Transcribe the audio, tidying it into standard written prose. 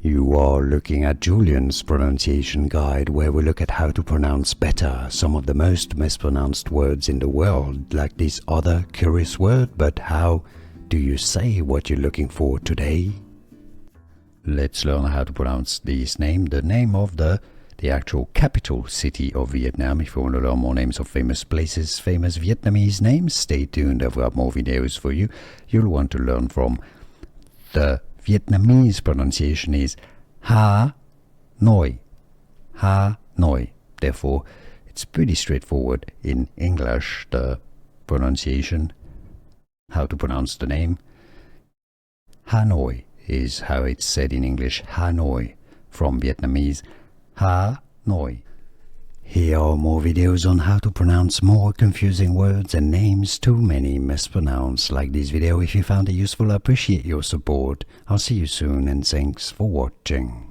You are looking at Julian's pronunciation guide, where we look at how to pronounce better some of the most mispronounced words in the world, like this other curious word. But how do you say what you're looking for today? Let's learn how to pronounce this name, the name of the actual capital city of Vietnam. If you want to learn more names of famous places, famous Vietnamese names, stay tuned. I've got more videos for you. You'll want to learn from. The Vietnamese pronunciation is Hanoi. Hanoi. Therefore, it's pretty straightforward in English, the pronunciation, how to pronounce the name. Hanoi is how it's said in English. Hanoi. From Vietnamese, Hanoi. Here are more videos on how to pronounce more confusing words and names too many mispronounced. Like this video if you found it useful. I appreciate your support. I'll see you soon and thanks for watching.